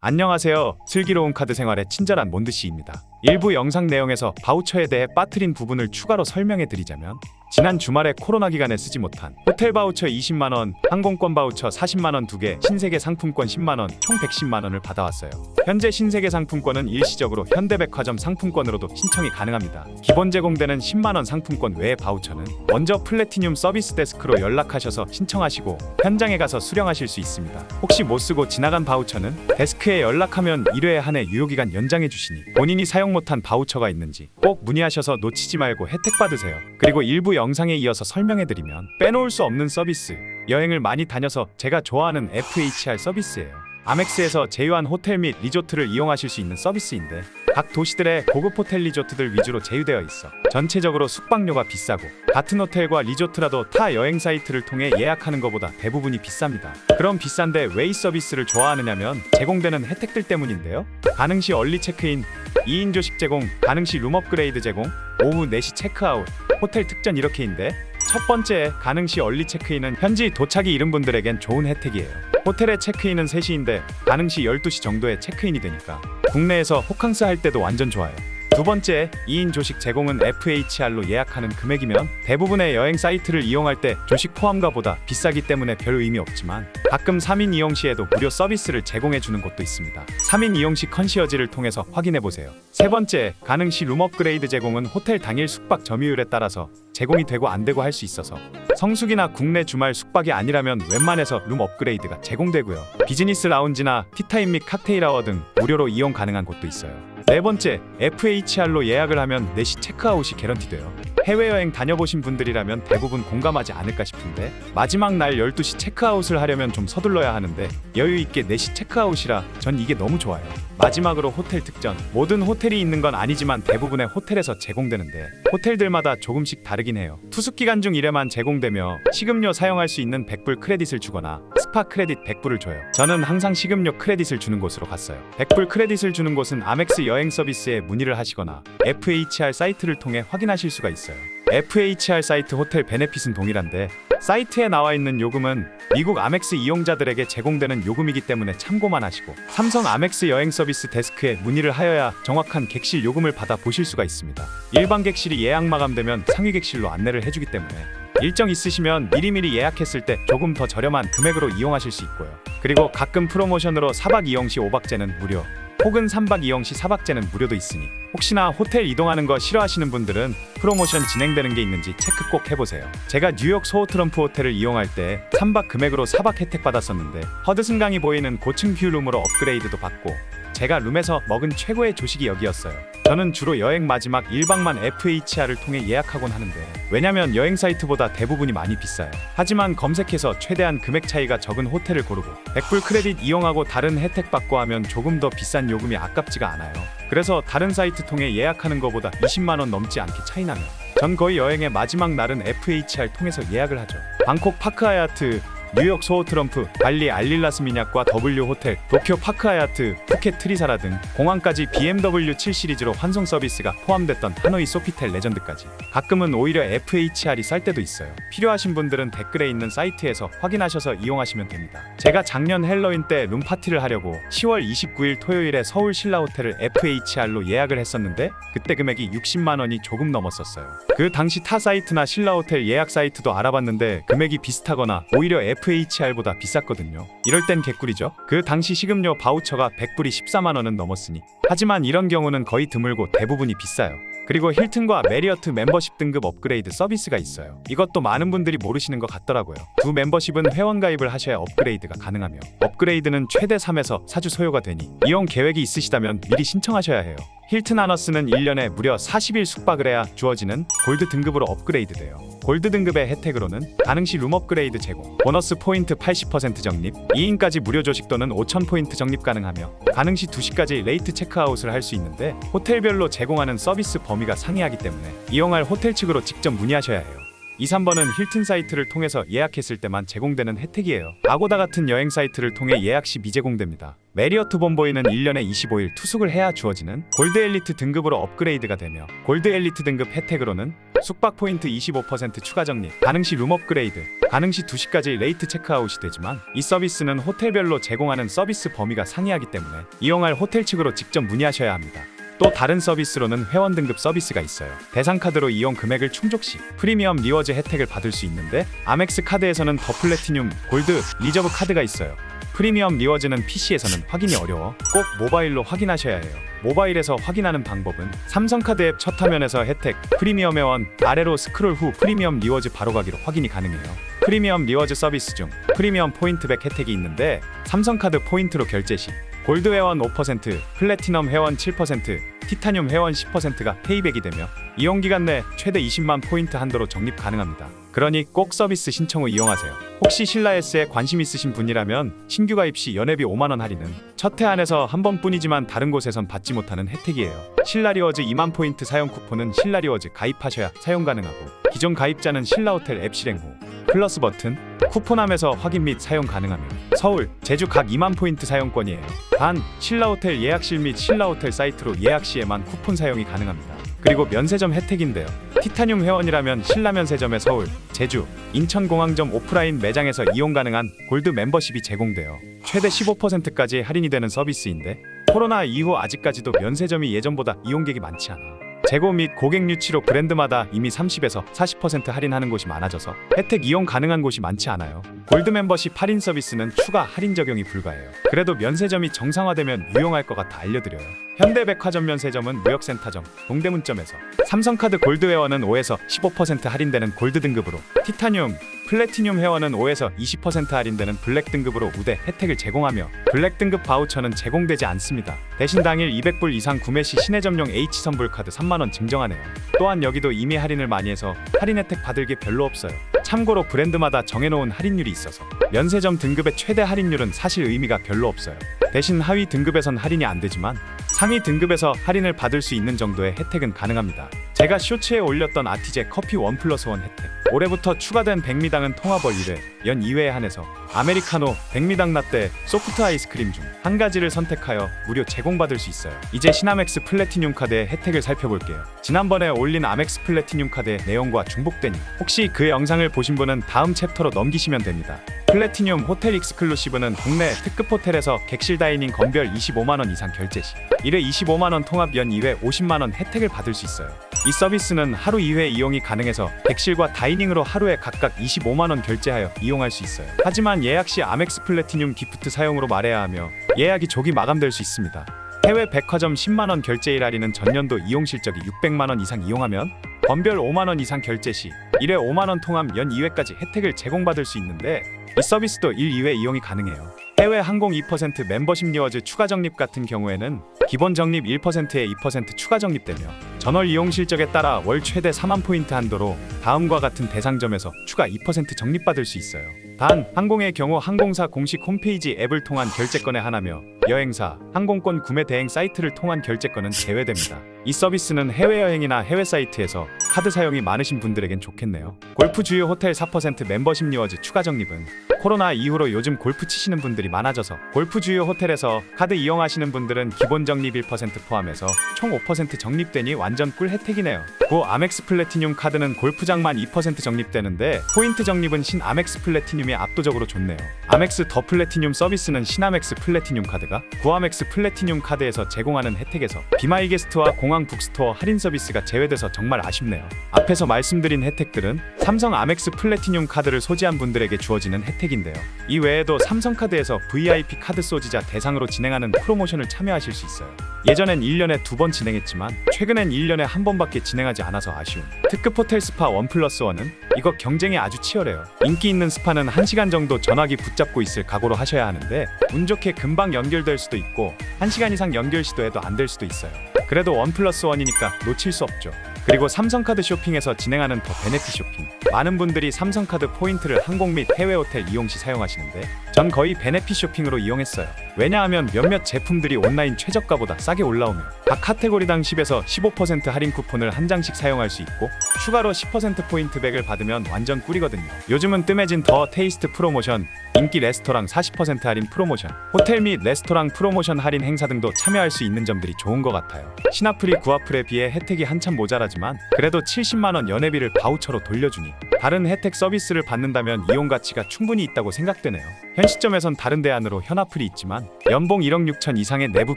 안녕하세요. 슬기로운 카드 생활의 친절한 몬드씨입니다. 일부 영상 내용에서 바우처에 대해 빠뜨린 부분을 추가로 설명해 드리자면, 지난 주말에 코로나 기간에 쓰지 못한 호텔 바우처 20만원, 항공권 바우처 40만원 2개, 신세계 상품권 10만원, 총 110만원을 받아왔어요. 현재 신세계 상품권은 일시적으로 현대백화점 상품권으로도 신청이 가능합니다. 기본 제공되는 10만원 상품권 외의 바우처는 먼저 플래티늄 서비스 데스크로 연락하셔서 신청하시고 현장에 가서 수령하실 수 있습니다. 혹시 못 쓰고 지나간 바우처는 데스크에 연락하면 1회에 한해 유효기간 연장해 주시니 본인이 사용 못한 바우처가 있는지 꼭 문의하셔서 놓치지 말고 혜택 받으세요. 그리고 일부 영상에 이어서 설명해드리면 빼놓을 수 없는 서비스, 여행을 많이 다녀서 제가 좋아하는 FHR 서비스예요. 아멕스에서 제휴한 호텔 및 리조트를 이용하실 수 있는 서비스인데, 각 도시들의 고급 호텔 리조트들 위주로 제휴되어 있어 전체적으로 숙박료가 비싸고, 같은 호텔과 리조트라도 타 여행 사이트를 통해 예약하는 것보다 대부분이 비쌉니다. 그럼 비싼데 왜 이 서비스를 좋아하느냐면 제공되는 혜택들 때문인데요. 가능시 얼리 체크인, 2인 조식 제공, 가능시 룸 업그레이드 제공, 오후 4시 체크아웃, 호텔 특전 이렇게인데, 첫 번째 가능시 얼리 체크인은 현지 도착이 이른 분들에겐 좋은 혜택이에요. 호텔의 체크인은 3시인데 가능시 12시 정도에 체크인이 되니까 국내에서 호캉스 할 때도 완전 좋아요. 두 번째, 2인 조식 제공은 FHR로 예약하는 금액이면 대부분의 여행 사이트를 이용할 때 조식 포함가 보다 비싸기 때문에 별 의미 없지만, 가끔 3인 이용 시에도 무료 서비스를 제공해주는 곳도 있습니다. 3인 이용 시 컨시어지를 통해서 확인해보세요. 세 번째, 가능시 룸 업그레이드 제공은 호텔 당일 숙박 점유율에 따라서 제공이 되고 안 되고 할 수 있어서 성수기나 국내 주말 숙박이 아니라면 웬만해서 룸 업그레이드가 제공되고요. 비즈니스 라운지나 티타임 및 칵테일 아워 등 무료로 이용 가능한 곳도 있어요. 네 번째, FHR로 예약을 하면 4시 체크아웃이 개런티돼요. 해외여행 다녀보신 분들이라면 대부분 공감하지 않을까 싶은데, 마지막 날 12시 체크아웃을 하려면 좀 서둘러야 하는데 여유있게 4시 체크아웃이라 전 이게 너무 좋아요. 마지막으로 호텔 특전. 모든 호텔이 있는 건 아니지만 대부분의 호텔에서 제공되는데 호텔들마다 조금씩 다르긴 해요. 투숙기간 중 1회만 제공되며 식음료 사용할 수 있는 100불 크레딧을 주거나 스파 크레딧 100불을 줘요. 저는 항상 식음료 크레딧을 주는 곳으로 갔어요. 100불 크레딧을 주는 곳은 아멕스 여행 서비스에 문의를 하시거나 FHR 사이트를 통해 확인하실 수가 있어요. FHR 사이트 호텔 베네핏은 동일한데, 사이트에 나와 있는 요금은 미국 아멕스 이용자들에게 제공되는 요금이기 때문에 참고만 하시고, 삼성 아멕스 여행 서비스 데스크에 문의를 하여야 정확한 객실 요금을 받아 보실 수가 있습니다. 일반 객실이 예약 마감되면 상위 객실로 안내를 해주기 때문에 일정 있으시면 미리미리 예약했을 때 조금 더 저렴한 금액으로 이용하실 수 있고요. 그리고 가끔 프로모션으로 4박 이용 시 5박제는 무료, 혹은 3박 이용 시 4박제는 무료도 있으니 혹시나 호텔 이동하는 거 싫어하시는 분들은 프로모션 진행되는 게 있는지 체크 꼭 해보세요. 제가 뉴욕 소호 트럼프 호텔을 이용할 때 3박 금액으로 4박 혜택 받았었는데, 허드슨 강이 보이는 고층 뷰 룸으로 업그레이드도 받고 제가 룸에서 먹은 최고의 조식이 여기였어요. 저는 주로 여행 마지막 1박만 FHR을 통해 예약하곤 하는데, 왜냐면 여행 사이트보다 대부분이 많이 비싸요. 하지만 검색해서 최대한 금액 차이가 적은 호텔을 고르고 100불 크레딧 이용하고 다른 혜택 받고 하면 조금 더 비싼 요금이 아깝지가 않아요. 그래서 다른 사이트 통해 예약하는 것보다 20만원 넘지 않게 차이 나면 전 거의 여행의 마지막 날은 FHR 통해서 예약을 하죠. 방콕 파크 하얏트, 뉴욕 소호 트럼프, 발리 알릴라스 미냐과 W 호텔, 도쿄 파크 하얏트, 푸켓 트리사라 등 공항까지 BMW 7 시리즈로 환송 서비스가 포함됐던 하노이 소피텔 레전드까지. 가끔은 오히려 FHR이 쌀 때도 있어요. 필요하신 분들은 댓글에 있는 사이트에서 확인하셔서 이용하시면 됩니다. 제가 작년 헬로윈 때 룸 파티를 하려고 10월 29일 토요일에 서울 신라 호텔을 FHR로 예약을 했었는데, 그때 금액이 60만원이 조금 넘었었어요. 그 당시 타 사이트나 신라 호텔 예약 사이트도 알아봤는데 금액이 비슷하거나 오히려 FHR보다 비쌌거든요. 이럴 땐 개꿀이죠. 그 당시 식음료 바우처가 100불이 14만원은 넘었으니. 하지만 이런 경우는 거의 드물고 대부분이 비싸요. 그리고 힐튼과 메리어트 멤버십 등급 업그레이드 서비스가 있어요. 이것도 많은 분들이 모르시는 것 같더라고요. 두 멤버십은 회원 가입을 하셔야 업그레이드가 가능하며, 업그레이드는 최대 3에서 4주 소요가 되니 이용 계획이 있으시다면 미리 신청하셔야 해요. 힐튼 아너스는 1년에 무려 40일 숙박을 해야 주어지는 골드 등급으로 업그레이드 돼요. 골드 등급의 혜택으로는 가능시 룸 업그레이드 제공, 보너스 포인트 80% 적립, 2인까지 무료 조식 또는 5,000포인트 적립 가능하며, 가능시 2시까지 레이트 체크아웃을 할 수 있는데 호텔별로 제공하는 서비스 범위가 상이하기 때문에 이용할 호텔 측으로 직접 문의하셔야 해요. 2, 3번은 힐튼 사이트를 통해서 예약했을 때만 제공되는 혜택이에요. 아고다 같은 여행 사이트를 통해 예약 시 미제공됩니다. 메리어트 본보이는 1년에 25일 투숙을 해야 주어지는 골드 엘리트 등급으로 업그레이드가 되며 골드 엘리트 등급 혜택으로는 숙박 포인트 25% 추가 적립, 가능 시 룸 업그레이드, 가능 시 2시까지 레이트 체크아웃이 되지만 이 서비스는 호텔별로 제공하는 서비스 범위가 상이하기 때문에 이용할 호텔 측으로 직접 문의하셔야 합니다. 또 다른 서비스로는 회원 등급 서비스가 있어요. 대상 카드로 이용 금액을 충족 시 프리미엄 리워즈 혜택을 받을 수 있는데 아멕스 카드에서는 더 플래티늄, 골드, 리저브 카드가 있어요. 프리미엄 리워즈는 PC에서는 확인이 어려워 꼭 모바일로 확인하셔야 해요. 모바일에서 확인하는 방법은 삼성카드 앱 첫 화면에서 혜택, 프리미엄 회원, 아래로 스크롤 후 프리미엄 리워즈 바로가기로 확인이 가능해요. 프리미엄 리워즈 서비스 중 프리미엄 포인트백 혜택이 있는데 삼성카드 포인트로 결제 시 골드 회원 5%, 플래티넘 회원 7%, 티타늄 회원 10%가 페이백이 되며 이용기간 내 최대 20만 포인트 한도로 적립 가능합니다. 그러니 꼭 서비스 신청 후 이용하세요. 혹시 신라S에 관심 있으신 분이라면 신규 가입 시 연회비 5만원 할인은 첫 해 안에서 한 번뿐이지만 다른 곳에선 받지 못하는 혜택이에요. 신라리워즈 2만 포인트 사용 쿠폰은 신라리워즈 가입하셔야 사용 가능하고 기존 가입자는 신라호텔 앱 실행 후 플러스 버튼, 쿠폰함에서 확인 및 사용 가능하며 서울, 제주 각 2만 포인트 사용권이에요. 단, 신라호텔 예약실 및 신라호텔 사이트로 예약 시에만 쿠폰 사용이 가능합니다. 그리고 면세점 혜택인데요. 티타늄 회원이라면 신라면세점의 서울, 제주, 인천공항점 오프라인 매장에서 이용 가능한 골드 멤버십이 제공돼요. 최대 15%까지 할인이 되는 서비스인데 코로나 이후 아직까지도 면세점이 예전보다 이용객이 많지 않아. 재고 및 고객 유치로 브랜드마다 이미 30에서 40% 할인하는 곳이 많아져서 혜택 이용 가능한 곳이 많지 않아요. 골드 멤버십 할인 서비스는 추가 할인 적용이 불가해요. 그래도 면세점이 정상화되면 유용할 것 같아 알려드려요. 현대백화점 면세점은 무역센터점, 동대문점에서 삼성카드 골드 회원은 5에서 15% 할인되는 골드 등급으로, 티타늄, 플래티늄 회원은 5에서 20% 할인되는 블랙 등급으로 우대 혜택을 제공하며 블랙 등급 바우처는 제공되지 않습니다. 대신 당일 200불 이상 구매 시 신혜점용 H선불카드 3만원 증정하네요. 또한 여기도 이미 할인을 많이 해서 할인 혜택 받을 게 별로 없어요. 참고로 브랜드마다 정해놓은 할인율이 있어서 면세점 등급의 최대 할인율은 사실 의미가 별로 없어요. 대신 하위 등급에선 할인이 안 되지만 상위 등급에서 할인을 받을 수 있는 정도의 혜택은 가능합니다. 제가 쇼츠에 올렸던 아티제 커피 1+1 혜택, 올해부터 추가된 백미당은 통화벌 1회, 연 2회에 한해서 아메리카노, 백미당 라떼, 소프트 아이스크림 중 한 가지를 선택하여 무료 제공받을 수 있어요. 이제 시나멕스 플래티늄 카드의 혜택을 살펴볼게요. 지난번에 올린 아멕스 플래티늄 카드의 내용과 중복되니 혹시 그 영상을 보신 분은 다음 챕터로 넘기시면 됩니다. 플래티늄 호텔 익스클루시브는 국내 특급 호텔에서 객실 다이닝 건별 25만원 이상 결제 시 1회 25만원 통합 연 2회 50만원 혜택을 받을 수 있어요. 이 서비스는 하루 2회 이용이 가능해서 객실과 다이닝으로 하루에 각각 25만원 결제하여 이용할 수 있어요. 하지만 예약 시 아멕스 플래티늄 기프트 사용으로 말해야 하며 예약이 조기 마감될 수 있습니다. 해외 백화점 10만원 결제일 할인은 전년도 이용 실적이 600만원 이상 이용하면 건별 5만원 이상 결제 시 1회 5만원 통합 연 2회까지 혜택을 제공받을 수 있는데 이 서비스도 1, 2회 이용이 가능해요. 해외 항공 2% 멤버십 리워즈 추가 적립 같은 경우에는 기본 적립 1%에 2% 추가 적립되며 전월 이용 실적에 따라 월 최대 4만 포인트 한도로 다음과 같은 대상점에서 추가 2% 적립받을 수 있어요. 단, 항공의 경우 항공사 공식 홈페이지 앱을 통한 결제권에 한하며 여행사, 항공권 구매 대행 사이트를 통한 결제권은 제외됩니다. 이 서비스는 해외여행이나 해외 사이트에서 카드 사용이 많으신 분들에겐 좋겠네요. 골프 주요 호텔 4% 멤버십 리워즈 추가 적립은 코로나 이후로 요즘 골프 치시는 분들이 많아져서 골프 주요 호텔에서 카드 이용하시는 분들은 기본 적립 1% 포함해서 총 5% 적립되니 완전 꿀 혜택이네요. 고 아멕스 플래티늄 카드는 골프장만 2% 적립되는데 포인트 적립은 신 아멕스 플래티늄이 압도적으로 좋네요. 아멕스 더 플래티늄 서비스는 신아멕스 플래티늄 카드가 구아멕스 플래티늄 카드에서 제공하는 혜택에서 비마이 게스트와 공항 북스토어 할인 서비스가 제외돼서 정말 아쉽네요. 앞에서 말씀드린 혜택들은 삼성 아멕스 플래티늄 카드를 소지한 분들에게 주어지는 혜택인데요. 이 외에도 삼성카드에서 VIP 카드 소지자 대상으로 진행하는 프로모션을 참여하실 수 있어요. 예전엔 1년에 2번 진행했지만 최근엔 1년에 한 번밖에 진행하지 않아서 아쉬운 특급 호텔 스파 1+1은 이거 경쟁이 아주 치열해요. 인기 있는 스파는 1시간 정도 전화기 붙잡고 있을 각오로 하셔야 하는데 운 좋게 금방 연결될 수도 있고 1시간 이상 연결 시도해도 안 될 수도 있어요. 그래도 1+1이니까 놓칠 수 없죠. 그리고 삼성카드 쇼핑에서 진행하는 더 베네핏 쇼핑, 많은 분들이 삼성카드 포인트를 항공 및 해외 호텔 이용 시 사용하시는데 전 거의 베네핏 쇼핑으로 이용했어요. 왜냐하면 몇몇 제품들이 온라인 최저가보다 싸게 올라오면 각 카테고리당 10에서 15% 할인 쿠폰을 한 장씩 사용할 수 있고 추가로 10%포인트백을 받으면 완전 꿀이거든요. 요즘은 뜸해진 더 테이스트 프로모션, 인기 레스토랑 40% 할인 프로모션, 호텔 및 레스토랑 프로모션 할인 행사 등도 참여할 수 있는 점들이 좋은 것 같아요. 신화풀이 구화풀에 비해 혜택이 한참 모자라지만 그래도 70만원 연회비를 바우처로 돌려주니 다른 혜택 서비스를 받는다면 이용 가치가 충분히 있다고 생각되네요. 현 시점에선 다른 대안으로 현화풀이 있지만 연봉 1억 6천 이상의 내부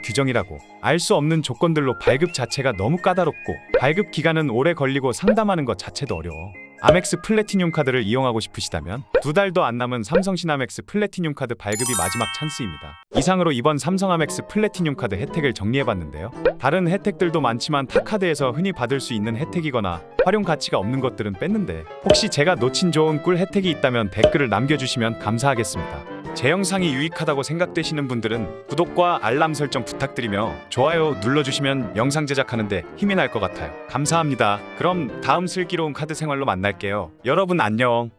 규정이라고 알 수 없는 조건들로 발급 자체가 너무 까다롭고 발급 기간은 오래 걸리고 상담하는 것 자체도 어려워. 아멕스 플래티늄 카드를 이용하고 싶으시다면 2달도 안 남은 삼성 시나멕스 플래티늄 카드 발급이 마지막 찬스입니다. 이상으로 이번 삼성 아멕스 플래티늄 카드 혜택을 정리해봤는데요. 다른 혜택들도 많지만 타카드에서 흔히 받을 수 있는 혜택이거나 활용 가치가 없는 것들은 뺐는데 혹시 제가 놓친 좋은 꿀 혜택이 있다면 댓글을 남겨주시면 감사하겠습니다. 제 영상이 유익하다고 생각되시는 분들은 구독과 알람 설정 부탁드리며 좋아요 눌러주시면 영상 제작하는데 힘이 날 것 같아요. 감사합니다. 그럼 다음 슬기로운 카드 생활로 만날게요. 여러분 안녕.